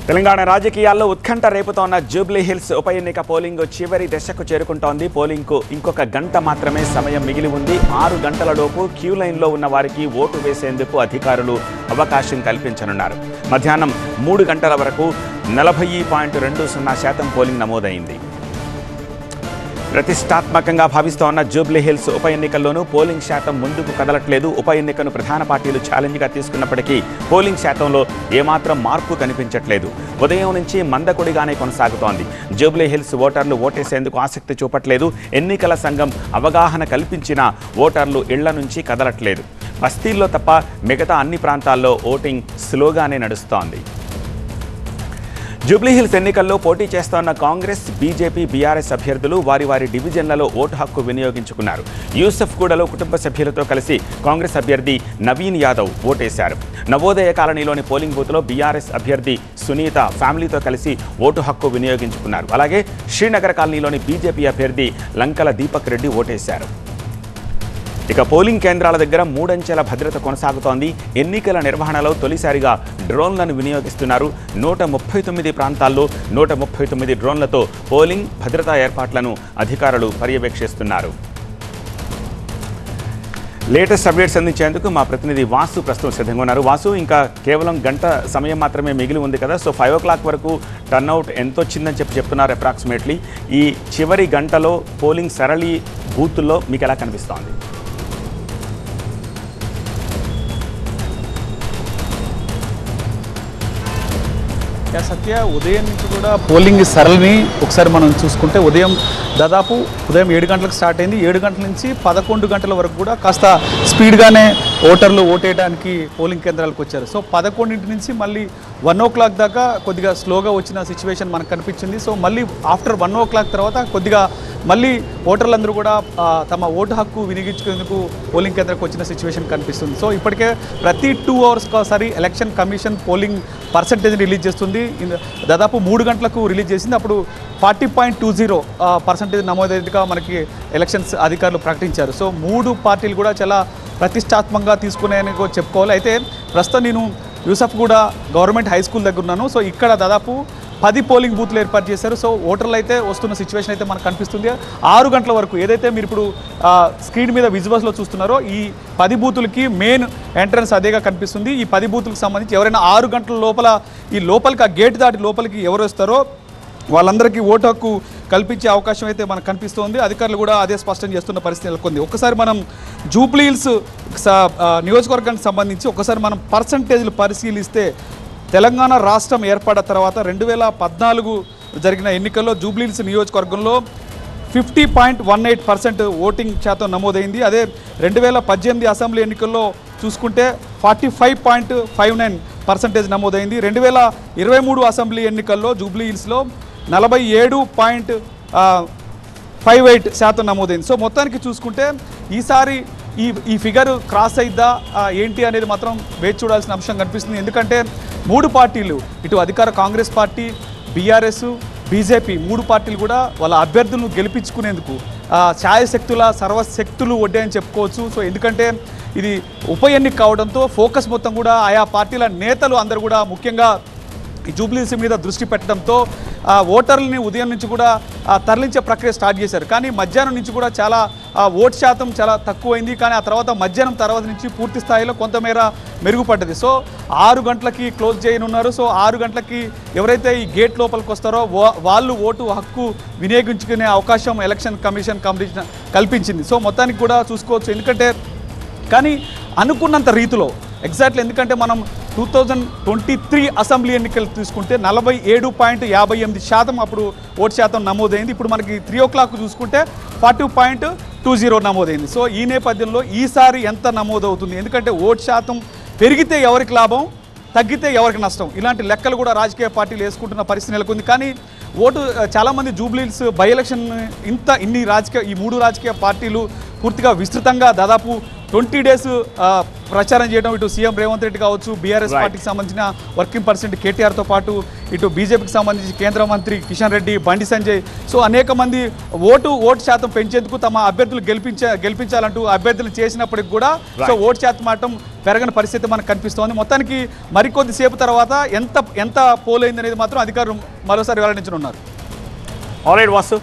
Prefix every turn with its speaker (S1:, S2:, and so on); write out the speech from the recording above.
S1: తెలంగాణ రాజకీయాల్లో ఉత్కంఠ రేపుతోన్న Jubilee hills ఉప ఎన్నిక పోలింగ్ చివరి దశకు చేరుకుంటోంది. పోలింగ్కు ఇంకొక గంట మాత్రమే సమయం మిగిలి ఉంది. 6 గంటలలోపు క్యూ లైన్లో ఉన్న వారికి ఓటు వేసేందుకు అధికారులు అవకాశం కల్పించనున్నారు. మధ్యాహ్నం 3 గంటల వరకు 40.20% పోలింగ్ నమోదైంది. ప్రతిష్టాత్మకంగా భావిస్తోన్న జూబ్లీ హిల్స్ ఉప ఎన్నికల్లోనూ పోలింగ్ శాతం ముందుకు కదలట్లేదు. ఉప ఎన్నికను ప్రధాన పార్టీలు ఛాలెంజ్గా తీసుకున్నప్పటికీ పోలింగ్ శాతంలో ఏమాత్రం మార్పు కనిపించట్లేదు. ఉదయం నుంచి మందకొడిగానే కొనసాగుతోంది. జూబ్లీ హిల్స్ ఓటర్లు ఓటేసేందుకు ఆసక్తి చూపట్లేదు. ఎన్నికల సంఘం అవగాహన కల్పించిన ఓటర్లు ఇళ్ల నుంచి కదలట్లేదు. బస్తీల్లో తప్ప మిగతా అన్ని ప్రాంతాల్లో ఓటింగ్ స్లోగానే నడుస్తోంది. జూబ్లీహిల్స్ ఎన్నికల్లో పోటీ చేస్తోన్న కాంగ్రెస్, బీజేపీ, బీఆర్ఎస్ అభ్యర్థులు వారి డివిజన్లలో ఓటు హక్కు వినియోగించుకున్నారు. యూసఫ్గూడలో కుటుంబ సభ్యులతో కలిసి కాంగ్రెస్ అభ్యర్థి నవీన్ యాదవ్ ఓటేశారు. నవోదయ కాలనీలోని పోలింగ్ బూత్లో బీఆర్ఎస్ అభ్యర్థి సునీత ఫ్యామిలీతో కలిసి ఓటు హక్కు వినియోగించుకున్నారు. అలాగే శ్రీనగర్ కాలనీలోని బీజేపీ అభ్యర్థి లంకల దీపక్ రెడ్డి ఓటేశారు. ఇక పోలింగ్ కేంద్రాల దగ్గర 3 అంచెల భద్రత కొనసాగుతోంది. ఎన్నికల నిర్వహణలో తొలిసారిగా డ్రోన్లను వినియోగిస్తున్నారు. 139 ప్రాంతాల్లో 139 డ్రోన్లతో పోలింగ్ భద్రతా ఏర్పాట్లను అధికారులు పర్యవేక్షిస్తున్నారు. లేటెస్ట్ అప్డేట్స్ అందించేందుకు మా ప్రతినిధి వాసు ప్రస్తుతం సిద్ధంగా ఉన్నారు. వాసు, ఇంకా కేవలం గంట సమయం మాత్రమే మిగిలి ఉంది కదా, సో 5 o'clock వరకు టర్న్అవుట్ ఎంత వచ్చిందని చెప్తున్నారు అప్రాక్సిమేట్లీ. ఈ చివరి గంటలో పోలింగ్ సరళి బూతుల్లో మీకు ఎలా కనిపిస్తోంది?
S2: సత్య, ఉదయం నుంచి కూడా పోలింగ్ సరళిని ఒకసారి మనం చూసుకుంటే ఉదయం 7 గంటలకు స్టార్ట్ అయింది. 7 గంటల నుంచి 11 గంటల వరకు కూడా కాస్త స్పీడ్గానే ఓటర్లు ఓటేయడానికి పోలింగ్ కేంద్రాలకు వచ్చారు. సో 11 నుంచి మళ్ళీ 1 o'clock దాకా కొద్దిగా స్లోగా వచ్చిన సిచ్యువేషన్ మనకు కనిపించింది. సో మళ్ళీ ఆఫ్టర్ 1 o'clock తర్వాత కొద్దిగా మళ్ళీ ఓటర్లందరూ కూడా తమ ఓటు హక్కు వినియోగించుకునేందుకు పోలింగ్ కేంద్రానికి వచ్చిన సిచ్యువేషన్ కనిపిస్తుంది. సో ఇప్పటికే ప్రతి 2 hours ఒకసారి election commission polling percentage release చేస్తుంది. దాదాపు 3 గంటలకు రిలీజ్ చేసింది. అప్పుడు 40.20% నమోదైనట్టుగా మనకి ఎలక్షన్స్ అధికారులు ప్రకటించారు. సో 3 పార్టీలు కూడా చాలా ప్రతిష్టాత్మకంగా తీసుకునేని చెప్పుకోవాలి. అయితే ప్రస్తుతం నేను యూసఫ్గూడ గవర్నమెంట్ హై స్కూల్ దగ్గర ఉన్నాను. సో ఇక్కడ దాదాపు 10 పోలింగ్ బూత్లు ఏర్పాటు చేశారు. సో ఓటర్లు అయితే వస్తున్న సిచ్యువేషన్ అయితే మనకు కనిపిస్తుంది. 6 గంటల వరకు ఏదైతే మీరు ఇప్పుడు స్క్రీన్ మీద విజువల్స్లో చూస్తున్నారో ఈ 10 బూతులకి మెయిన్ ఎంట్రన్స్ అదేగా కనిపిస్తుంది. ఈ 10 బూతులకు సంబంధించి ఎవరైనా 6 గంటల లోపల ఈ లోపలికి ఆ గేట్ దాటి లోపలికి ఎవరు వస్తారో వాళ్ళందరికీ ఓటు హక్కు కల్పించే అవకాశం అయితే మనకు కనిపిస్తోంది. అధికారులు కూడా అదే స్పష్టం చేస్తున్న పరిస్థితి నెలకొంది. ఒక్కసారి మనం జూబ్లీ హిల్స్ నియోజకవర్గానికి సంబంధించి ఒకసారి మనం పర్సంటేజ్లు పరిశీలిస్తే తెలంగాణ రాష్ట్రం ఏర్పడిన తర్వాత 2014 జరిగిన ఎన్నికల్లో జూబ్లీ హిల్స్ నియోజకవర్గంలో 50.18% ఓటింగ్ శాతం నమోదైంది. అదే 2018 అసెంబ్లీ ఎన్నికల్లో చూసుకుంటే 45.59% నమోదైంది. 2023 అసెంబ్లీ ఎన్నికల్లో జూబ్లీ హిల్స్లో 47.58% నమోదైంది. సో మొత్తానికి చూసుకుంటే ఈసారి ఈ ఫిగర్ క్రాస్ అయిద్దా ఏంటి అనేది మాత్రం వేచి చూడాల్సిన అంశం కనిపిస్తుంది. ఎందుకంటే 3 పార్టీలు, ఇటు అధికార కాంగ్రెస్ పార్టీ, బీఆర్ఎస్, బీజేపీ 3 పార్టీలు కూడా వాళ్ళ అభ్యర్థులను గెలిపించుకునేందుకు ఛాయశక్తుల సర్వశక్తులు వడ్డాయని చెప్పుకోవచ్చు. సో ఎందుకంటే ఇది ఉప ఎన్నిక కావడంతో ఫోకస్ మొత్తం కూడా ఆయా పార్టీల నేతలు అందరూ కూడా ముఖ్యంగా ఈ జూబ్లీ హిల్స్ మీద దృష్టి పెట్టడంతో ఓటర్లని ఉదయం నుంచి కూడా తరలించే ప్రక్రియ స్టార్ట్ చేశారు. కానీ మధ్యాహ్నం నుంచి కూడా చాలా ఓటు శాతం చాలా తక్కువైంది. కానీ ఆ తర్వాత మధ్యాహ్నం తర్వాత నుంచి పూర్తి స్థాయిలో కొంతమేర మెరుగుపడ్డది. సో 6 గంటలకి క్లోజ్ చేయనున్నారు. సో 6 గంటలకి ఎవరైతే ఈ గేట్ లోపలికి వస్తారో వాళ్ళు ఓటు హక్కు వినియోగించుకునే అవకాశం ఎలక్షన్ కమిషన్ కల్పించింది. సో మొత్తానికి కూడా చూసుకోవచ్చు. ఎందుకంటే కానీ అనుకున్నంత రీతిలో ఎగ్జాక్ట్లీ, ఎందుకంటే మనం 2023 అసెంబ్లీ ఎన్నికలు తీసుకుంటే 47.58% అప్పుడు ఓటు శాతం నమోదైంది. ఇప్పుడు మనకి 3 o'clock చూసుకుంటే 40.20 నమోదైంది. సో ఈ నేపథ్యంలో ఈసారి ఎంత నమోదవుతుంది? ఎందుకంటే ఓటు శాతం పెరిగితే ఎవరికి లాభం, తగ్గితే ఎవరికి నష్టం, ఇలాంటి లెక్కలు కూడా రాజకీయ పార్టీలు వేసుకుంటున్న పరిస్థితి నెలకొంది. కానీ ఓటు చాలామంది జూబ్లీ హిల్స్ బై ఎలక్షన్ ఈ 3 రాజకీయ పార్టీలు పూర్తిగా విస్తృతంగా దాదాపు 20 డేస్ ప్రచారం చేయడం, ఇటు సీఎం రేవంత్ రెడ్డి కావచ్చు, బీఆర్ఎస్
S1: Right.
S2: పార్టీకి సంబంధించిన వర్కింగ్ ప్రెసిడెంట్ కేటీఆర్తో పాటు ఇటు బీజేపీకి సంబంధించి కేంద్ర మంత్రి కిషన్ రెడ్డి, బండి సంజయ్, సో అనేక మంది ఓటు శాతం పెంచేందుకు తమ అభ్యర్థులు గెలిపించాలంటూ అభ్యర్థులు చేసినప్పటికి కూడా సో ఓటు శాతం మాత్రం పెరగని పరిస్థితి మనకు కనిపిస్తోంది. మొత్తానికి మరికొద్ది సేపు తర్వాత ఎంత పోలైంది అనేది మాత్రం అధికారులు మరోసారి వెల్లడించనున్నారు.
S1: ఆల్రైట్ వాసు.